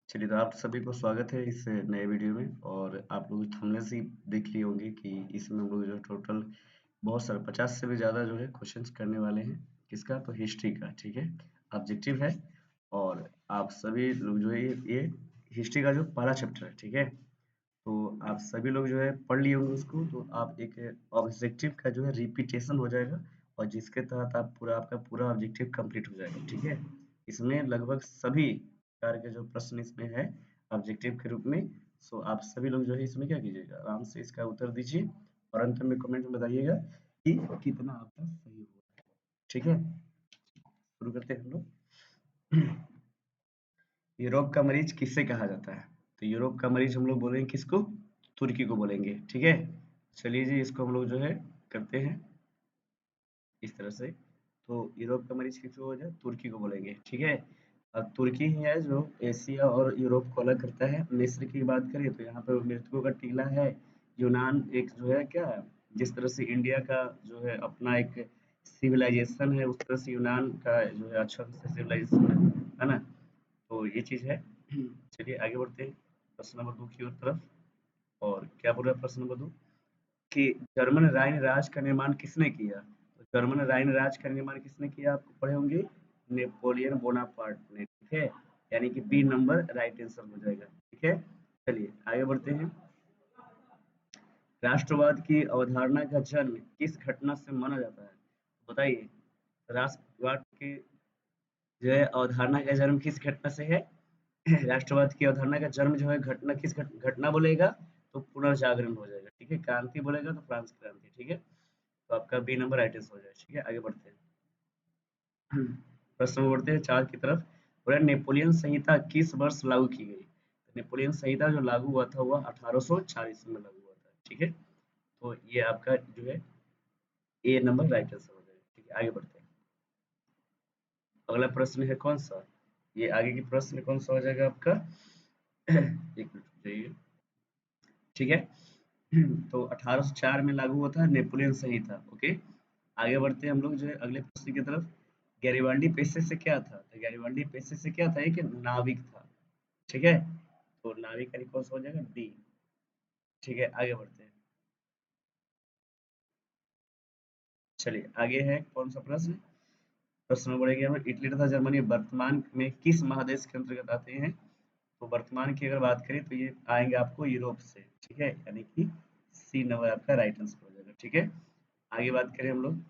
चलिए तो आप सभी को स्वागत है इस नए वीडियो में। और आप लोग थंबनेल से ही देख लिए होंगे कि इसमें हम लोग जो टोटल बहुत सारे 50 से भी ज़्यादा जो है क्वेश्चंस करने वाले हैं। किसका? तो हिस्ट्री का। ठीक है, ऑब्जेक्टिव है। और आप सभी लोग जो है ये हिस्ट्री का जो पहला चैप्टर है, ठीक है, तो आप सभी लोग जो है पढ़ लिए होंगे उसको। तो आप एक ऑब्जेक्टिव का जो है रिपीटेशन हो जाएगा और जिसके तहत आप पूरा आपका पूरा ऑब्जेक्टिव कंप्लीट हो जाएगा। ठीक है, इसमें लगभग सभी प्रकार के जो प्रश्न इसमें है ऑब्जेक्टिव के रूप में। सो आप सभी लोग जो है इसमें क्या कीजिएगा, आराम से इसका उत्तर दीजिए और अंत में कमेंट में बताइएगा कि कितना आपका सही हुआ। ठीक है, शुरू करते हैं हम लोग। यूरोप का मरीज किससे कहा जाता है? तो यूरोप का मरीज हम लोग बोलेंगे किसको? तुर्की को बोलेंगे। ठीक है, चलिए जी इसको हम लोग जो है करते हैं इस तरह से। तो यूरोप का मरीज किसको हो जाए? तुर्की को बोलेंगे। ठीक है, अब तुर्की ही है जो एशिया और यूरोप को अलग करता है। मिस्र की बात करें तो यहाँ पर मृतकों का टीला है। यूनान एक जो है क्या, जिस तरह से इंडिया का जो है अपना एक सिविलाइजेशन है, उस तरह से यूनान का जो है अच्छा सिविलाइजेशन है ना। तो ये चीज़ है। चलिए आगे बढ़ते हैं प्रश्न नंबर 2 की ओर तरफ। और क्या बोल रहा है प्रश्न नंबर 2 कि जर्मन राइन राज्य का निर्माण किसने किया? तो जर्मन राइन राज्य का निर्माण किसने किया? आपको पढ़े होंगे, नेपोलियन बोनापार्ट ने। ठीक है, यानी कि बी नंबर राइट आंसर हो जाएगा। ठीक है, चलिए आगे बढ़ते हैं। राष्ट्रवाद की अवधारणा का जन्म किस घटना से माना जाता है? बताइए, राष्ट्रवाद की जो है अवधारणा का जन्म किस घटना से है? राष्ट्रवाद की अवधारणा का जन्म जो है घटना किस घटना बोलेगा तो पुनर्जागरण हो जाएगा। ठीक है, क्रांति बोलेगा तो फ्रांस क्रांति। ठीक है, तो आपका बी नंबर राइट आंसर हो जाएगा। ठीक है, आगे बढ़ते हैं। प्रश्न में बढ़ते हैं 4 की तरफ। बोला नेपोलियन संहिता किस वर्ष लागू की गई? तो नेपोलियन संहिता जो लागू हुआ था वह 1840 में लागू हुआ था। ठीक है, तो ये आपका जो है ए नंबर राइट आंसर हो जाएगा। ठीक है, आगे बढ़ते हैं। अगला प्रश्न है कौन सा? ये आगे की प्रश्न कौन सा हो जाएगा आपका? एक मिनट रुकिए। ठीक है, तो 1804 में लागू हुआ था नेपोलियन संहिता। ओके, आगे बढ़ते हैं हम लोग जो है अगले प्रश्न की तरफ। गैरिबाल्डी पेशे से क्या था? तो गैरिबाल्डी पेशे से क्या था? एक नाविक था। ठीक है, तो नाविक यानी कौन सा हो जाएगा? डी। ठीक है, आगे बढ़ते हैं। चलिए आगे है कौन सा प्रश्न? प्रश्न में बढ़ेंगे हम लोग। इटली तथा जर्मनी वर्तमान में किस महादेश के अंतर्गत आते हैं? तो वर्तमान की अगर बात करें तो ये आएंगे आपको यूरोप से। ठीक है, यानी कि सी नंबर आपका राइट आंसर हो जाएगा। ठीक है, आगे बात करें हम लोग।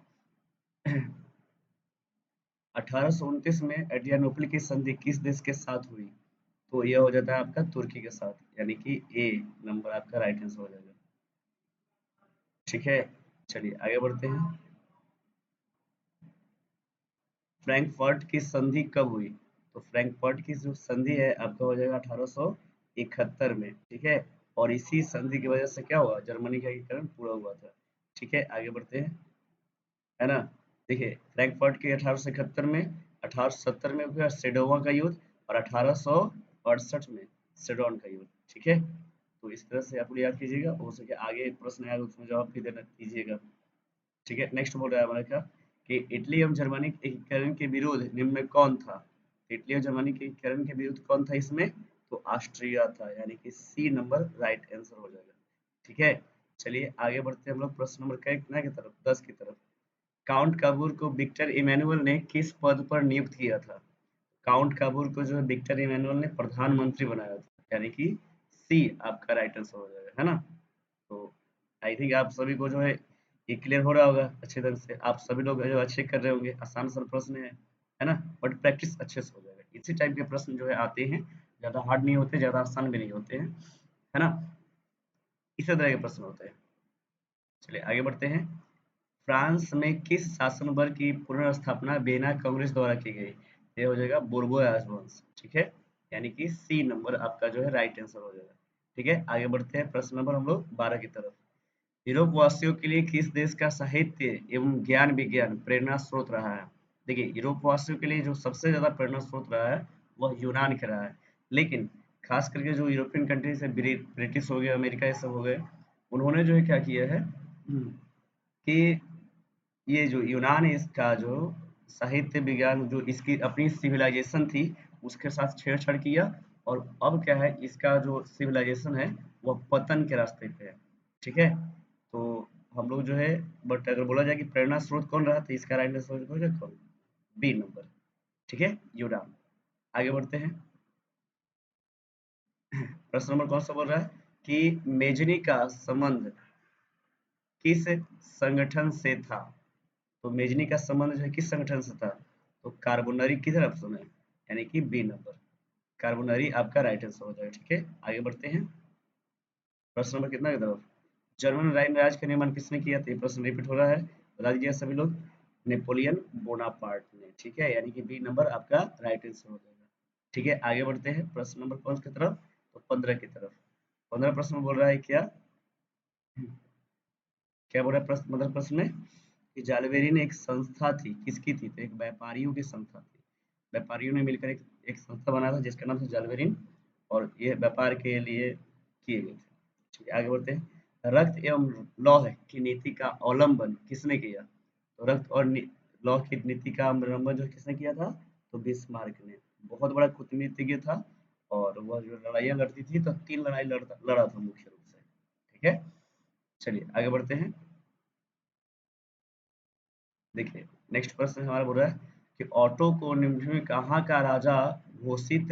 1829 में एड्रियानोपल की संधि किस देश के साथ हुई? तो यह हो जाता है आपका तुर्की के साथ, यानी कि ए नंबर आपका राइट आंसर हो जाएगा। ठीक है, चलिए आगे बढ़ते हैं। फ्रैंकफर्ट की संधि कब हुई? तो फ्रैंकफर्ट की जो संधि है आपका हो जाएगा 1871 में। ठीक है, और इसी संधि की वजह से क्या हुआ? जर्मनी का एकीकरण पूरा हुआ था। ठीक है, आगे बढ़ते हैं, है ना। देखिए फ्रैंकफर्ट के 1871 में, 1870 में हुआ सेडोवा का युद्ध और 1868 में सेडोन का युद्ध। ठीक है, तो इस तरह से आप लोग याद कीजिएगा, हो सके आगे एक प्रश्न आएगा उसमें जवाब भी देना कीजिएगा। ठीक है, नेक्स्ट बोल रहा है हमारा क्या कि इटली एवं जर्मनी के एकीकरण के विरोध निम्न में कौन था? इटली और जर्मनी के एकीकरण के विरुद्ध कौन था इसमें? तो ऑस्ट्रिया था, यानी कि सी नंबर राइट आंसर हो जाएगा। ठीक है, चलिए आगे बढ़ते हैं हम लोग प्रश्न नंबर कितना की तरफ? 10 की तरफ। काउंट काबूर को विक्टर इमैनुअल ने किस पद पर नियुक्त किया था? काउंट काबूर को जो है विक्टर इमैनुअल ने प्रधानमंत्री बनाया था, यानी कि सी आपका राइट आंसर हो जाएगा, है ना। तो आई थिंक आप सभी को जो है ये क्लियर हो रहा होगा अच्छे ढंग से। आप सभी लोग जो अच्छे कर रहे होंगे, आसान सा प्रश्न है ना, बट प्रैक्टिस अच्छे से हो जाएगा। इसी टाइप के प्रश्न जो है आते हैं, ज्यादा हार्ड नहीं होते, ज्यादा आसान भी नहीं होते हैं, है ना। इसी तरह के प्रश्न होते हैं। चलिए आगे बढ़ते हैं। फ्रांस में किस शासन वर्ग की पुनर्स्थापना वेना कांग्रेस द्वारा की गई? ये हो जाएगा बोर्बो राजवंश। ठीक है, यानी कि सी नंबर आपका जो है राइट आंसर हो जाएगा। ठीक है, आगे बढ़ते हैं प्रश्न नंबर हम लोग 12 की तरफ। यूरोप वासियों के लिए किस देश का साहित्य एवं ज्ञान विज्ञान प्रेरणा स्रोत रहा है? देखिए यूरोप वासियों के लिए जो सबसे ज्यादा प्रेरणा स्रोत रहा है वह यूनान का रहा है। लेकिन खास करके जो यूरोपियन कंट्रीज है, ब्रिटिश हो गए, अमेरिका ये सब हो गए, उन्होंने जो है क्या किया है कि ये जो यूनान है इसका जो साहित्य विज्ञान जो इसकी अपनी सिविलाइजेशन थी उसके साथ छेड़छाड़ किया और अब क्या है, इसका जो सिविलाइजेशन है वह पतन के रास्ते पे है। ठीक है, तो हम लोग जो है, बट अगर बोला जाए कि प्रेरणा स्रोत कौन रहा, तो इसका राइट आंसर हो जाएगा कौन, बी नंबर। ठीक है, यूनान। आगे बढ़ते हैं। प्रश्न नंबर कौन सा बोल रहा है कि मेजनी का संबंध किस संगठन से था। तो मेजनी का संबंध जो है किस संगठन से था, तो कार्बोनरी किधर ऑप्शन है, यानी कि बी नंबर, कार्बोनरी आपका राइट आंसर हो जाएगा। ठीक है, आगे बढ़ते हैं। प्रश्न नंबर कितना की तरफ, जर्मन राज का निर्माण किसने किया, तो ये प्रश्न रिपीट हो रहा है, बता दीजिए सभी लोग, नेपोलियन बोनापार्ट ने। ठीक है, यानी कि बी नंबर आपका राइट आंसर हो जाएगा। ठीक है, आगे बढ़ते हैं प्रश्न नंबर कौन की तरफ, तो 15 की तरफ। 15 प्रश्न बोल रहा है क्या, क्या बोल रहा है प्रश्न, मतलब प्रश्न में कि जालबेरी ने एक संस्था थी, किसकी थी, तो एक व्यापारियों की संस्था थी। व्यापारियों ने मिलकर एक संस्था बनाया था जिसका नाम था जालबेरिन, और ये व्यापार के लिए किए गए थे। ठीक है, आगे बढ़ते हैं। रक्त एवं लौह की नीति का अवलंबन किसने किया, तो रक्त और लौह की नीति का अवलंबन जो किसने किया था, तो बिस्मार्क ने। बहुत बड़ा कूटनीतिज्ञ था, और वह जो लड़ाइयाँ लड़ती थी, तो 3 लड़ाई लड़ा था मुख्य रूप से। ठीक है, चलिए आगे बढ़ते हैं। देखिए, नेक्स्ट प्रश्न हमारा बोल रहा है कि ऑटो को निम्न में कहाँ का राजा घोषित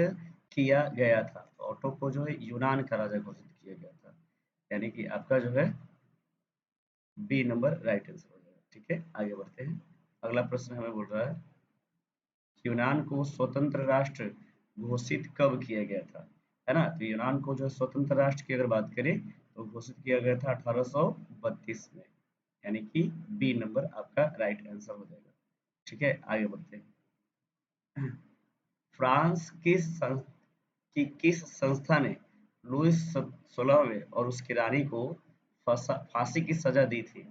किया गया था। तो ऑटो को जो है यूनान का राजा घोषित किया गया था, यानी कि आपका जो है बी नंबर राइट आंसर हो जाएगा। ठीक है, आगे बढ़ते हैं। अगला प्रश्न हमें बोल रहा है यूनान को स्वतंत्र राष्ट्र घोषित कब किया गया था, है ना। तो यूनान को जो स्वतंत्र राष्ट्र की अगर बात करें, तो घोषित किया गया था 1832 में, यानी कि बी नंबर आपका राइट आंसर हो जाएगा। ठीक है, आगे बढ़ते हैं। फ्रांस किस संस्था ने लुईस 16वें और उसकी रानी को फांसी की सजा दी थी,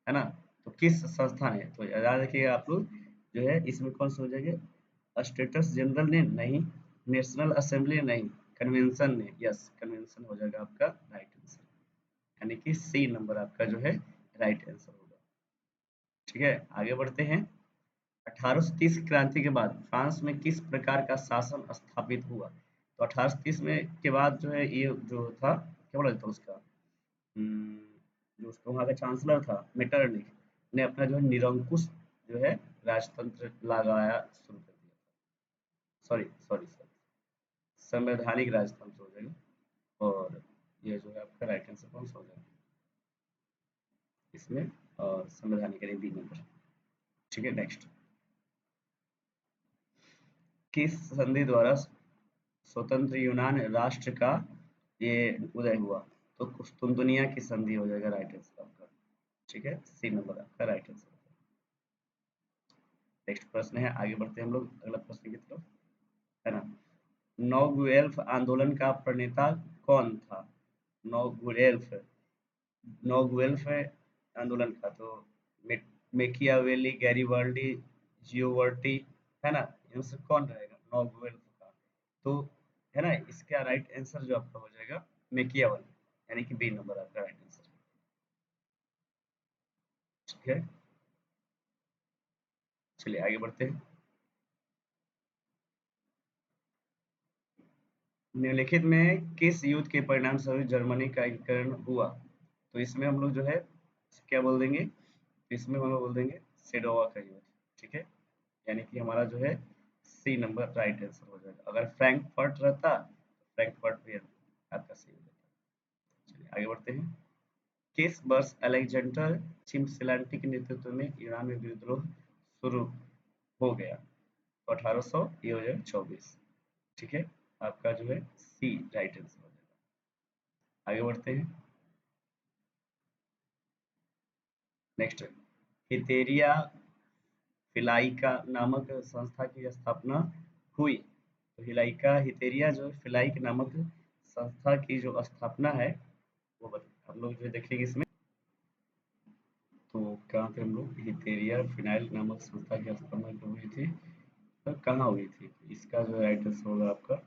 है ना। तो किस संस्था ने, तो याद रखिएगा आप लोग, जो है इसमें कौन सा हो जाएगा, स्टेटस जनरल ने नहीं, नेशनल असेंबली नहीं, कन्वेंशन ने। यस, कन्वेंशन हो जाएगा आपका राइट आंसर, यानी कि सी नंबर आपका जो है राइट आंसर होगा। ठीक है, आगे बढ़ते हैं। 1830 की क्रांति के बाद फ्रांस में किस प्रकार का शासन स्थापित हुआ। तो 1830 में के बाद जो है ये जो था, क्या बोला जाता है उसका, हम्म, जो उसका वहाँ का चांसलर था मेटरनिख, ने अपना जो है निरंकुश जो है राजतंत्र लगाया शुरू कर दिया। सॉरी सॉरी सॉरी, संवैधानिक राजतंत्र हो जाएगा, और ये जो है आपका राइट आंसर कौन सा हो जाएगा इसमें, और संवैधानिक यानी बी नंबर। ठीक है, नेक्स्ट। किस संधि द्वारा स्वतंत्र यूनान राष्ट्र का ये उदय हुआ, तो कुस्तुनतुनिया की संधि हो जाएगा राइट आंसर आपका। ठीक है, सी नंबर आपका राइट आंसर। नेक्स्ट प्रश्न है, आगे बढ़ते हैं हम लोग अगला प्रश्न की तरफ, है ना। नोगुएल्फ आंदोलन का प्रणेता कौन था। नोगुएल्फ नोगुएल्फ आंदोलन का, तो मेकियावेली, गैरिबाल्डी, जियोवर्टी, है ना, इनमें से कौन रहेगा नोगुएल्फ का, तो है ना, इसका राइट आंसर जो आपका हो जाएगा मेकियावेली, यानी कि बी नंबर आपका राइट आंसर। ठीक है, चलिए आगे बढ़ते हैं। निम्नलिखित में किस युद्ध के परिणाम स्वरूप जर्मनी का एकीकरण हुआ, तो इसमें हम लोग जो है क्या बोल देंगे, इसमें हम लोग बोल देंगे सेडोवा का युद्ध। ठीक है, यानी कि हमारा जो है सी नंबर राइट आंसर हो जाएगा। अगर फ्रैंकफर्ट रहता, फ्रैंकफर्ट भी आपका सही हो जाता। चलिए आगे बढ़ते हैं। किस वर्ष अलेक्जेंडर चिमसिलांटी के नेतृत्व में ईरान में विद्रोह शुरू हो गया, तो 1800, ये हो जाएगा 24। ठीक है, आपका जो है सी राइट आंसर हो जाएगा। आगे बढ़ते हैं। नेक्स्ट, हितेरिया फिलाइका नामक संस्था की स्थापना हुई। तो हिलाइका हितेरिया जो फिलाइक नामक संस्था की जो स्थापना है, वो हम लोग जो देखेंगे इसमें। तो कहाँ थे हम लोग, हितेरिया फिनाइल नामक संस्था की स्थापना कब हुई थी, तो कहाँ हुई थी, इसका जो राइट आंसर होगा आपका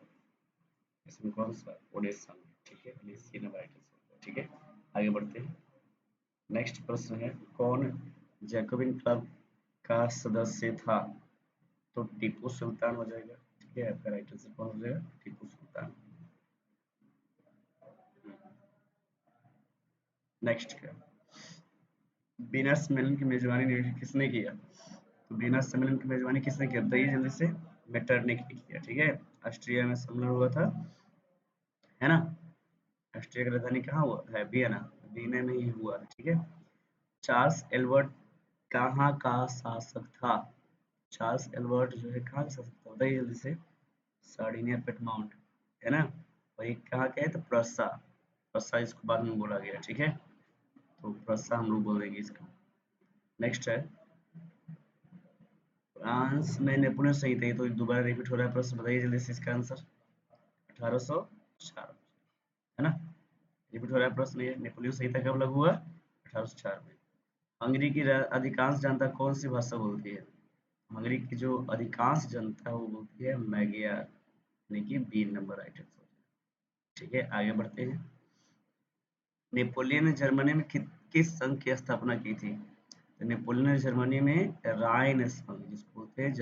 इसमें कौन सा, ओडिशा में। ठीक है, सी नंबर राइट आंसर होगा। ठीक है, आगे बढ़ते हैं। नेक्स्ट प्रश्न है, कौन जैकोबिन क्लब का सदस्य था, तो टीपू सुल्तान हो जाएगा। ठीक है, आपका राइट आंसर कौन हो जाएगा, टीपू सुल्तान। नेक्स्ट क्या, बिना सम्मेलन की मेजबानी किसने किया? तो बिना सम्मेलन की मेजबानी किसने किया बताइए जल्दी से। मेटरनिक ने किया, ठीक है। ऑस्ट्रिया में सम्मेलन हुआ था, है ना। ऑस्ट्रिया की राजधानी कहाँ हुआ है? वियना। वियना में ही हुआ है, ठीक है। चार्ल्स एल्बर्ट कहाँ का शासक था? चार्ल्स एल्बर्ट जो है कहाँ का शासक था बताइए जल्दी से। सार्डिनिया पेटमाउंट, है ना। और ये कहाँ के है? तो प्रस्सा। प्रस्सा इसको बाद में बोला गया, ठीक है। तो प्रस्सा हम लोग बोल देंगे इसका। नेक्स्ट है, फ्रांस में नेपोलियन सही थे, तो दोबारा रिपीट हो रहा है प्रश्न, बताइए जल्दी से इसका आंसर। 1804, है ना। रिपीट हो रहा है प्रश्न, ये नेपोलियन संहिता कब लागू हुआ? 1804 में। हंगरी की अधिकांश जनता कौन सी भाषा बोलती है? हंगरी की जो अधिकांश जनता है वो बोलती है मैगियार, यानी कि बी नंबर आइटम। ठीक है, आगे बढ़ते हैं। नेपोलियन ने जर्मनी में किस संघ की स्थापना की थी? तो नेपोलियन ने जर्मनी में राइन संघ, जिसको बोलते हैं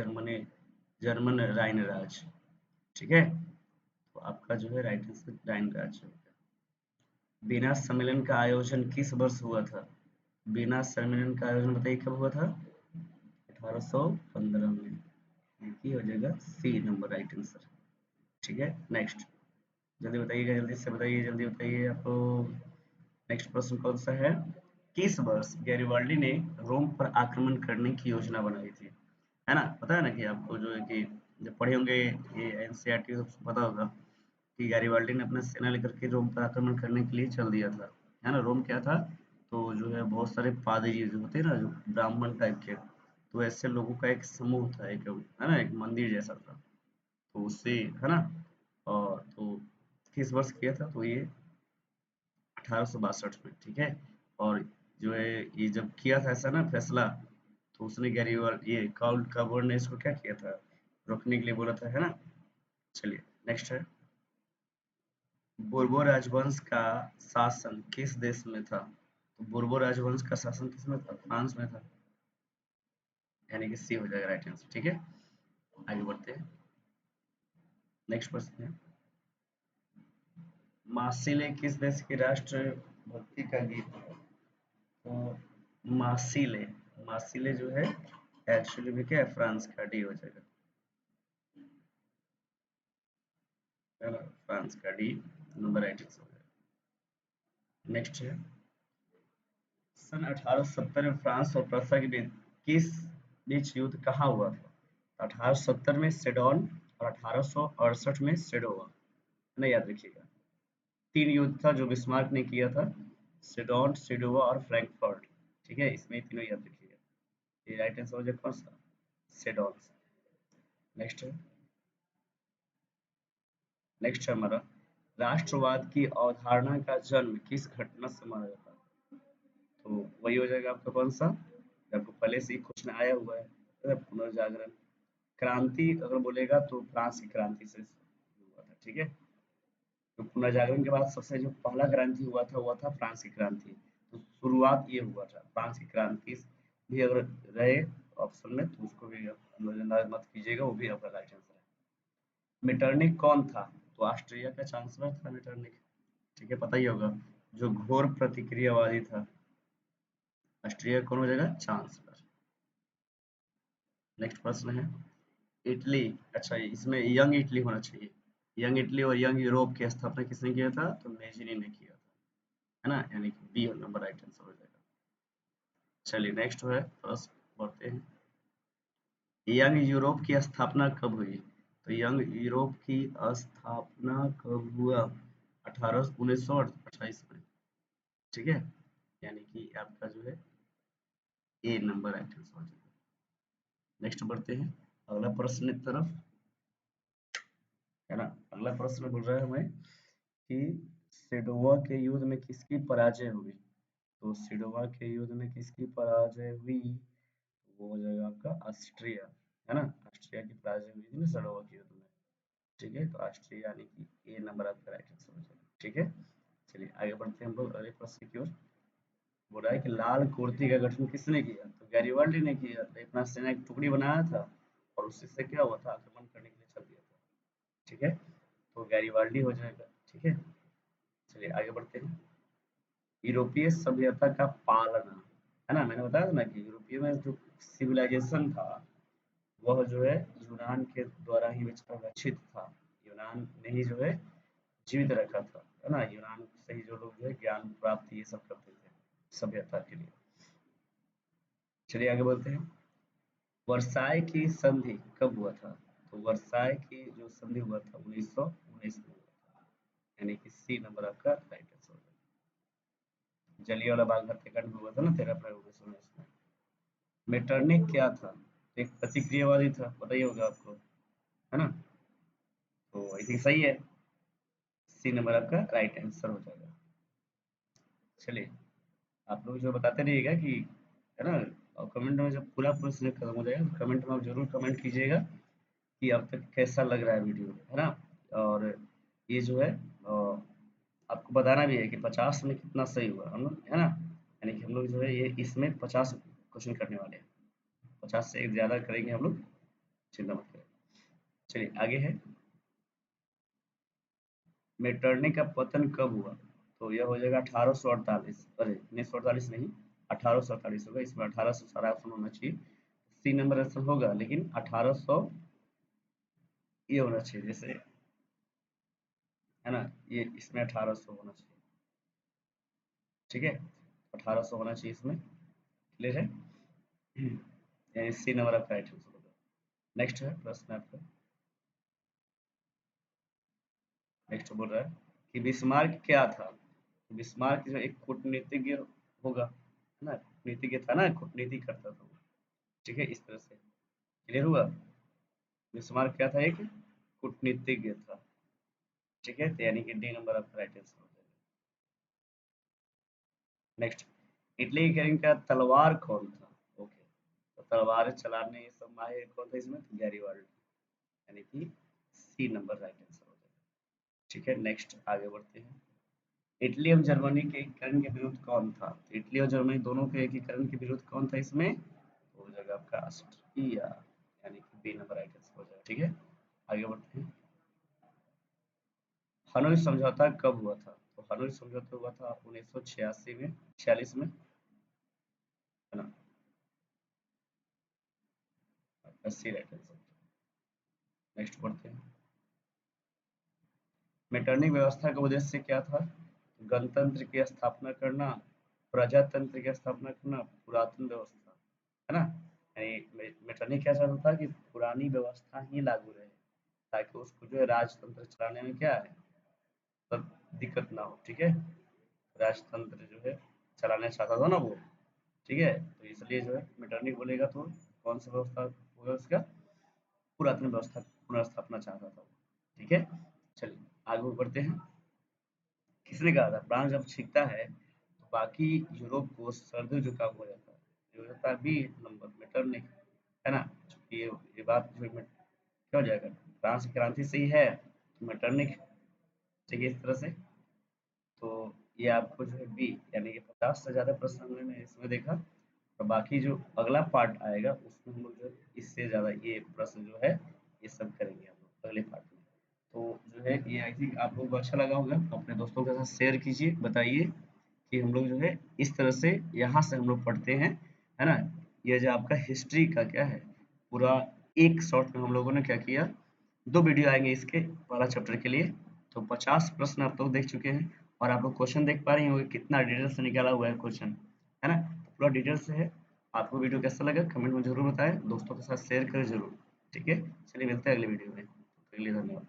जर्मन राइन राज, ठीक है। तो आपका जो है राइट आंसर राइन राज होगा। बिना सम्मेलन का आयोजन किस वर्ष हुआ था? बिना सम्मेलन का आयोजन बताइए कब हुआ था? 1815 में। ये हो जाएगा सी नंबर राइट आंसर, ठीक है। नेक्स्ट, जल्दी बताइएगा, जल्दी से बताइए, जल्दी बताइए आपको। नेक्स्ट प्रश्न कौन सा है? किस वर्ष गैरिबाल्डी ने रोम पर आक्रमण करने की योजना बनाई थी? है ना, पता है ना कि आपको जो है कि जब पढ़े होंगे ये एनसीईआरटी तो पता होगा कि गैरिबाल्डी ने अपना सेना लेकर के रोम पर आक्रमण करने के लिए चल दिया था, है ना। रोम क्या था? तो जो है बहुत सारे पादरी जो होते हैं ना, जो ब्राह्मण टाइप के, तो ऐसे लोगों का एक समूह था, एक है ना, एक मंदिर जैसा था। तो उससे, है ना। और तो किस वर्ष किया था? तो ये 1862 में, ठीक है। और जो है ये जब किया था ऐसा ना फैसला, तो उसने गैरीवाल ये काउल काबोर ने इसको क्या किया था? रोकने के लिए बोला था, है ना। चलिए नेक्स्ट है, बोर्बो राजवंश का शासन किस देश में था? तो बोर्बो राजवंश का शासन किस में था? फ्रांस में था, यानी कि सी हो जाएगा राइट आंसर, ठीक है। आगे बढ़ते हैं। नेक्स्ट प्रश्न है, मार्सिले किस देश की राष्ट्रभक्ति का गीत है? तो मार्सिले, मार्सिले जो है एक्चुअली में क्या है? फ्रांस का, डी हो जाएगा, है ना। फ्रांस का डी नंबर 86 हो जाएगा। नेक्स्ट है, सन 1870 में फ्रांस और प्रसा के बीच युद्ध कहाँ हुआ था? 1870 में सेडोन और 1868 में सेडोवा, है ना, याद रखिएगा। तीन युद्ध था जो बिस्मार्क ने किया था, सेडोन, सेडोवा और फ्रैंकफर्ट, ठीक है। इसमें तीनों याद रखिएगा। ये राइट आंसर हो जाएगा कौन सा? सेडोन। नेक्स्ट है, नेक्स्ट है हमारा, राष्ट्रवाद की अवधारणा का जन्म किस घटना से माना जाता है? तो वही हो जाएगा आपका कौन सा, जो आपको पहले से ही क्वेश्चन आया हुआ है, पुनर्जागरण। क्रांति अगर बोलेगा तो फ्रांस की क्रांति से हुआ था, ठीक है। तो पुनर्जागरण के बाद सबसे जो पहला क्रांति हुआ था फ्रांस की क्रांति। तो शुरुआत ये हुआ था फ्रांस की क्रांति भी, अगर रहे ऑप्शन में तो उसको भी नजरअंदाज मत कीजिएगा, वो भी आपका राइट आंसर है। मेटरनिक कौन था? तो ऑस्ट्रिया का चांसलर था मेटरनिक, ठीक है, पता ही होगा, जो घोर प्रतिक्रियावादी था। ऑस्ट्रिया कौन हो जाएगा? चांसलर। नेक्स्ट प्रश्न है, इटली, अच्छा इसमें यंग इटली होना चाहिए। यंग इटली और यंग यूरोप की स्थापना किसने किया था? तो मेजनी ने किया था, है ना, यानी कि बी नंबर राइट आंसर हो जाएगा। चलिए नेक्स्ट है प्रश्न, बढ़ते हैं। यंग यूरोप की स्थापना कब हुई? तो यंग यूरोप की स्थापना कब हुआ? 1928 में, ठीक है, यानी कि आपका जो है ए नंबर राइट आंसर हो जाएगा। नेक्स्ट बढ़ते हैं अगला प्रश्न की तरफ, है ना। अगला प्रश्न बोल रहा है हमें कि सेडोवा के युद्ध में किसकी पराजय हुई? तो सिडोवा के युद्ध में किसकी पराजय हुई? वो हो जाएगा आपका ऑस्ट्रिया, है ना। ऑस्ट्रिया की पराजय हुई थी ना सिडोवा के युद्ध में, ठीक है। तो ऑस्ट्रिया यानी कि ए नंबर आपका राइट आंसर हो जाएगा, ठीक है। चलिए आगे बढ़ते हैं हम लोग अगले प्रश्न की ओर। बोल रहा है कि लाल कुर्ती का गठन किसने किया? तो गैरिबाल्डी ने किया था, अपना सेना एक टुकड़ी बनाया था और उसी से क्या हुआ था? आक्रमण करने के लिए चल दिया था, ठीक है। तो गैरिबाल्डी हो जाएगा, ठीक है। चलिए आगे बढ़ते हैं। यूरोपीय सभ्यता का पालना, है ना, मैंने बताया था ना कि यूरोपीय में जो सिविलाइजेशन था वह जो है यूनान के द्वारा ही विकसित था। यूनान ने ही जो है जीवित रखा था, है ना, यूनान से ही जो लोग जो है ज्ञान प्राप्त ये सब करते थे सभ्यता के लिए। चलिए आगे बढ़ते हैं। वर्साय की संधि कब हुआ था? तो वर्साय की जो संधि हुआ था 1919 में हुआ था, यानी कि सी नंबर आपका राइट आंसर होगा। जलियांवाला बाग हत्याकांड में हुआ था ना 13 अप्रैल 1919 में। मेटरनिक क्या था? एक प्रतिक्रियावादी था, पता ही होगा आपको, है ना, तो आई थिंक सही है, सी नंबर आपका राइट आंसर हो जाएगा। चलिए आप लोग जो बताते रहिएगा कि, है ना, और कमेंट में जब पूरा प्रोसेस खत्म हो जाएगा तो कमेंट में आप जरूर कमेंट कीजिएगा कि अब तक कैसा लग रहा है वीडियो, है ना। और ये जो है आपको बताना भी है कि 50 में कितना सही हुआ हम लोग, है ना, यानी कि हम लोग जो है ये इसमें 50 क्वेश्चन करने वाले हैं, 50 से ज़्यादा करेंगे हम लोग, चिंता मत करें। चलिए आगे है, मेटरनिक का पतन कब हुआ? तो यह हो जाएगा 1848, अरे 1948 नहीं, 1848 होगा, इसमें 1800 सारा ऑप्शन होना चाहिए, सी नंबर आंसर होगा, लेकिन 1800 ये होना चाहिए जैसे, है ना, ये इसमें 1800 होना चाहिए, ठीक है, 1800 होना चाहिए इसमें, क्लियर है। यानी सी नंबर आपका राइट आंसर होगा। नेक्स्ट है प्रश्न आपका, नेक्स्ट बोल रहा है कि बिस्मार्क क्या था? तो बिस्मार्क जो एक कूटनीतिज्ञ होगा, है ना, कूटनीतिज्ञ था ना, कूटनीति करता था वो, ठीक है, इस तरह से क्लियर हुआ। बिस्मार्क क्या था? एक कूटनीतिज्ञ था, ठीक है, तो यानी कि डी नंबर आपका राइट आंसर हो जाएगा। नेक्स्ट, इटली के किंग का तलवार कौन था? ओके, तो तलवार चलाने ये सब माहिर कौन था इसमें? तो गैरीवाल्ड, यानी कि सी नंबर राइट आंसर हो जाएगा, ठीक है। नेक्स्ट आगे बढ़ते हैं, इटली और जर्मनी के एकीकरण के विरुद्ध कौन था? तो इटली और जर्मनी दोनों के एकीकरण के विरुद्ध कौन था इसमें? तो हो जाएगा आपका ऑस्ट्रिया, यानी कि बी नंबर राइट आंसर हो जाएगा, ठीक है। आगे बढ़ते हैं, हनोई समझौता कब हुआ था? तो हनोई समझौता हुआ था 1986 में, 46 में, है ना, 80 राइट आंसर। नेक्स्ट बढ़ते हैं, मेटरनिक व्यवस्था का उद्देश्य क्या था? गणतंत्र की स्थापना करना, प्रजातंत्र की स्थापना करना, पुरातन व्यवस्था, है ना, यानी मेटरनिक क्या चाहता था कि पुरानी व्यवस्था ही लागू रहे, ताकि उसको जो है राजतंत्र चलाने में क्या है, तब दिक्कत ना हो, ठीक है, राजतंत्र जो है चलाना चाहता था ना वो, ठीक है, तो इसलिए जो है मेटरनिक बोलेगा तो कौन सा व्यवस्था होगा उसका? पुरातन व्यवस्था पुनर्स्थापना चाहता था वो, ठीक है। चलिए आगे बढ़ते हैं, किसने कहा था फ्रांस जब छींकता है तो बाकी यूरोप को सर्दी जुकाम हो जाता है? ये हो जाता है बी नंबर मेटरनिक, है ना, चूंकि ये बात जो है क्या हो जाएगा, फ्रांस की क्रांति से ही है, तो मेटरनिक, ठीक है, इस तरह से। तो ये आपको जो है बी, यानी कि 50 से ज़्यादा प्रश्न हमने इसमें देखा, और बाकी जो अगला पार्ट आएगा उसमें हम लोग जो है इससे ज़्यादा ये प्रश्न जो है ये सब करेंगे हम लोग अगले पार्ट में। तो जो है ये आई थिंक आप लोगों को अच्छा लगा होगा, तो अपने दोस्तों के साथ शेयर कीजिए, बताइए कि हम लोग जो है इस तरह से यहाँ से हम लोग पढ़ते हैं, है ना। ये जो आपका हिस्ट्री का क्या है पूरा एक शॉट में हम लोगों ने क्या किया, 2 वीडियो आएँगे इसके वाला चैप्टर के लिए, तो 50 प्रश्न आप लोग देख चुके हैं, और आप लोग क्वेश्चन देख पा रहे होंगे कितना डिटेल से निकाला हुआ है क्वेश्चन, है ना? तो पूरा डिटेल से है। आपको वीडियो कैसा लगा कमेंट में ज़रूर बताएँ, दोस्तों के साथ शेयर करें ज़रूर, ठीक है? चलिए मिलते हैं अगले वीडियो में, तब तक के लिए धन्यवाद।